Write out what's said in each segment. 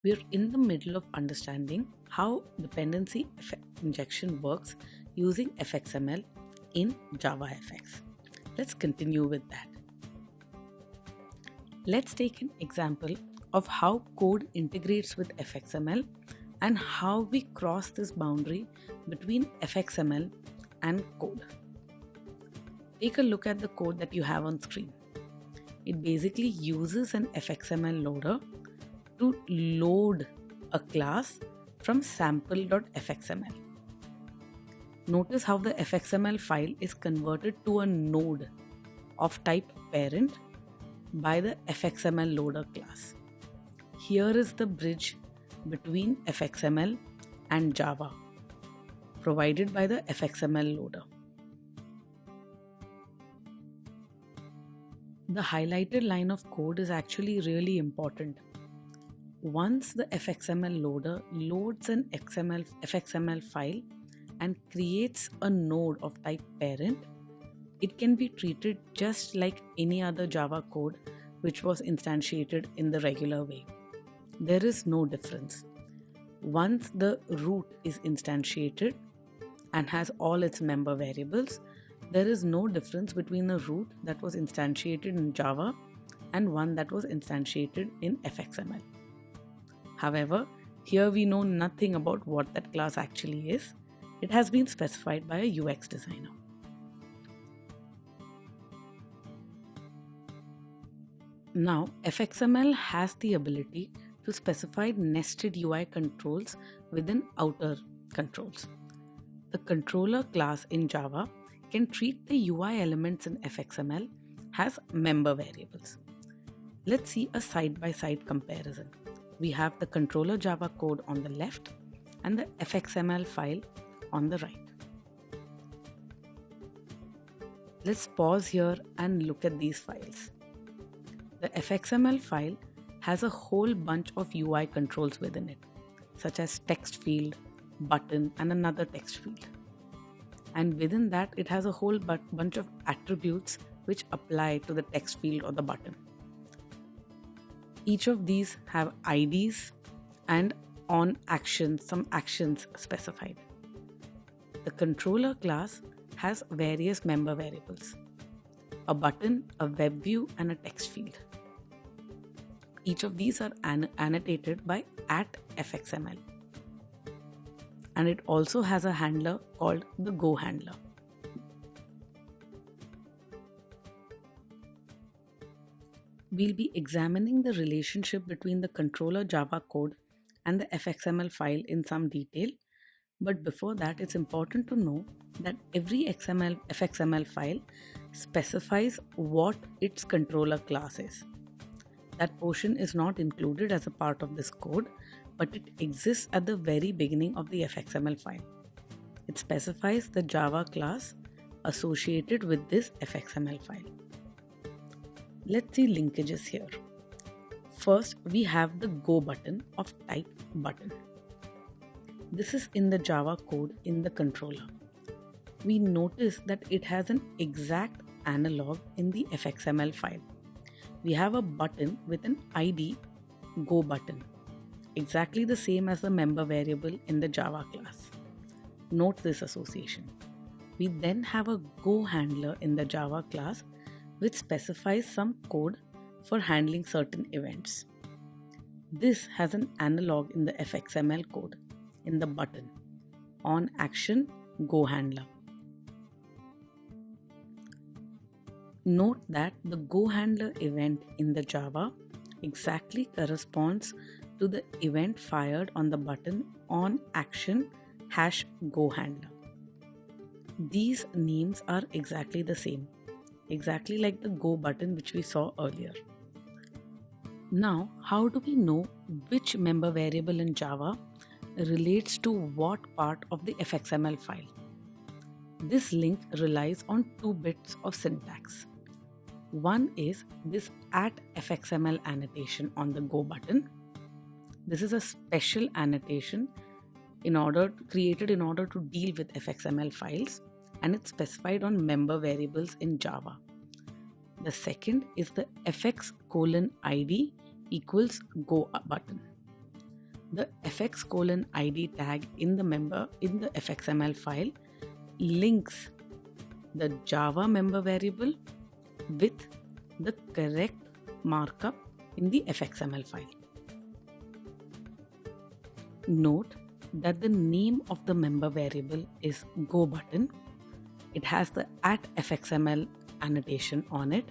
We're in the middle of understanding how dependency injection works using FXML in JavaFX. Let's continue with that. Let's take an example of how code integrates with FXML and how we cross this boundary between FXML and code. Take a look at the code that you have on screen. It basically uses an FXML loader to load a class from sample.fxml. Notice how the FXML file is converted to a node of type parent by the FXML loader class. Here is the bridge between FXML and Java, provided by the FXML loader. The highlighted line of code is actually really important. Once the FXML loader loads an FXML file and creates a node of type parent, it can be treated just like any other Java code which was instantiated in the regular way. There is no difference. Once the root is instantiated and has all its member variables, there is no difference between a root that was instantiated in Java and one that was instantiated in FXML. However, here we know nothing about what that class actually is. It has been specified by a UX designer. Now, FXML has the ability to specify nested UI controls within outer controls. The controller class in Java can treat the UI elements in FXML as member variables. Let's see a side-by-side comparison. We have the controller Java code on the left and the FXML file on the right. Let's pause here and look at these files. The FXML file has a whole bunch of UI controls within it, such as text field, button, and another text field. And within that, it has a whole bunch of attributes which apply to the text field or the button. Each of these have IDs and on actions, some actions specified. The controller class has various member variables: a button, a web view, and a text field. Each of these are annotated by @fxml. And it also has a handler called the Go handler. We'll be examining the relationship between the controller Java code and the FXML file in some detail. But before that, it's important to know that every FXML file specifies what its controller class is. That portion is not included as a part of this code, but it exists at the very beginning of the FXML file. It specifies the Java class associated with this FXML file. Let's see linkages here. First, we have the Go button of type button. This is in the Java code in the controller. We notice that it has an exact analog in the FXML file. We have a button with an ID Go button, exactly the same as the member variable in the Java class. Note this association. We then have a Go handler in the Java class which specifies some code for handling certain events. This has an analog in the FXML code in the button on action Go handler. Note that the Go handler event in the Java exactly corresponds to the event fired on the button on action #Go handler. These names are exactly the same, exactly like the Go button which we saw earlier. Now, how do we know which member variable in Java relates to what part of the FXML file? This link relies on 2 bits of syntax. One is this @fxml annotation on the Go button. This is a special annotation created in order to deal with FXML files, and it's specified on member variables in Java. The second is the fx::id equals Go button. the fx::id tag in the fxml file links the Java member variable with the correct markup in the fxml file. Note that the name of the member variable is GoButton. It has the @fxml annotation on it,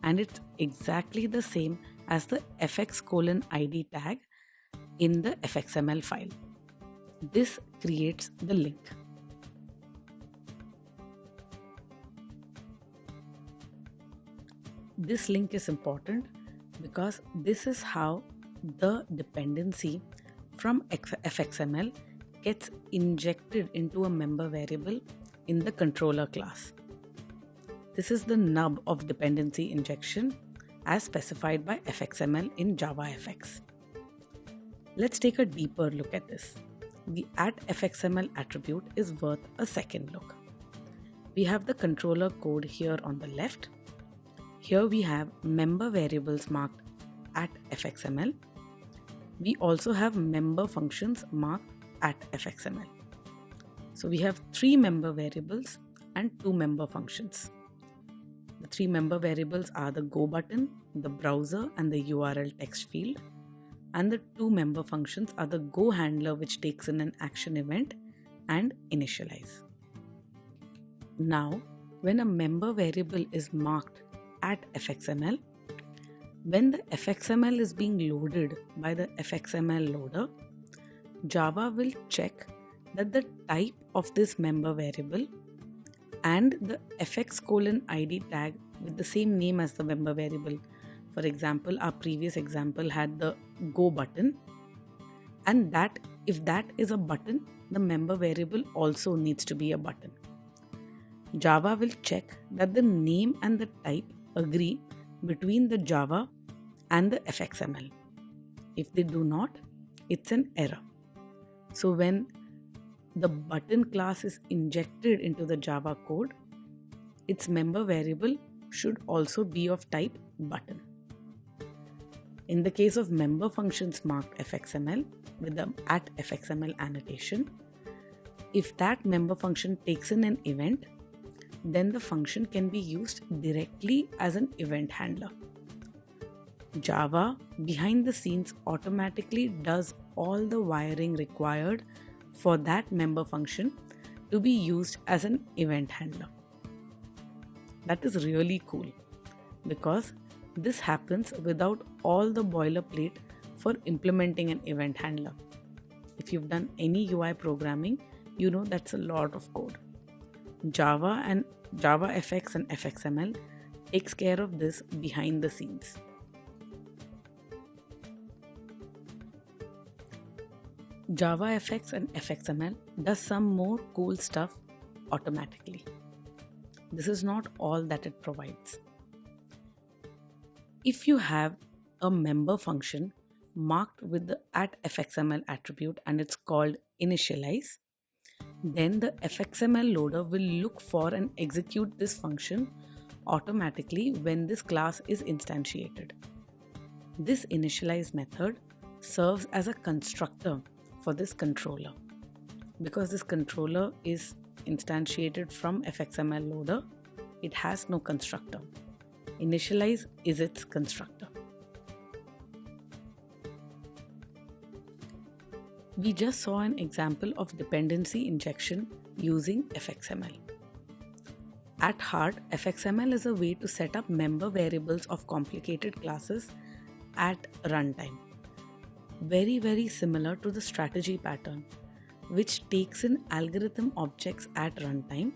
and it's exactly the same as the fx::id tag in the fxml file. This creates the link. This link is important because this is how the dependency from fxml gets injected into a member variable in the controller class. This is the nub of dependency injection as specified by fxml in JavaFX. Let's take a deeper look at this. The @fxml attribute is worth a second look. We have the controller code here on the left. Here we have member variables marked @fxml. We also have member functions marked @fxml. So we have 3 member variables and 2 member functions. The 3 member variables are the Go button, the browser, and the URL text field. And the 2 member functions are the Go handler, which takes in an action event, and initialize. Now, when a member variable is marked @fxml, when the fxml is being loaded by the fxml loader, Java will check that the type of this member variable and the fx::id tag with the same name as the member variable. For example, our previous example had the Go button, and that if that is a button, the member variable also needs to be a button. Java will check that the name and the type agree between the Java and the fxml. If they do not, it's an error. So when the button class is injected into the Java code, its member variable should also be of type button. In the case of member functions marked fxml with the @fxml annotation, if that member function takes in an event, then the function can be used directly as an event handler. Java behind the scenes automatically does all the wiring required for that member function to be used as an event handler. That is really cool because this happens without all the boilerplate for implementing an event handler. If you've done any UI programming, you know that's a lot of code. Java and JavaFX and fxml takes care of this behind the scenes. JavaFX and fxml does some more cool stuff automatically. This is not all that it provides. If you have a member function marked with the @fxml attribute and it's called initialize, then the fxml loader will look for and execute this function automatically when this class is instantiated. This initialize method serves as a constructor for this controller. Because this controller is instantiated from fxml loader, it has no constructor. Initialize is its constructor. We just saw an example of dependency injection using fxml. At heart, fxml is a way to set up member variables of complicated classes at runtime. Very, very similar to the strategy pattern, which takes in algorithm objects at runtime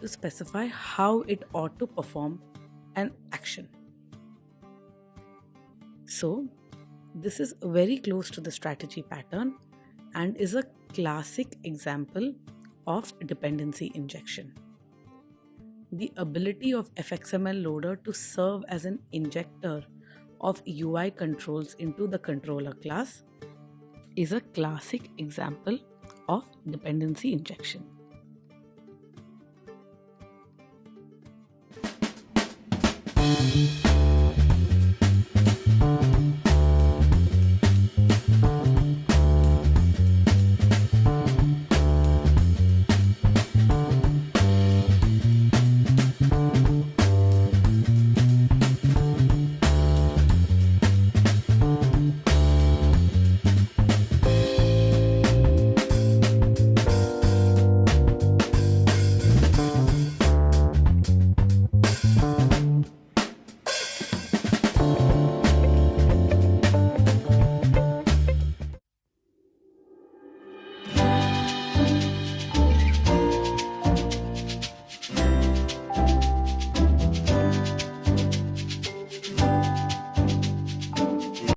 to specify how it ought to perform an action. So, this is very close to the strategy pattern and is a classic example of dependency injection. The ability of fxml loader to serve as an injector of UI controls into the controller class is a classic example of dependency injection.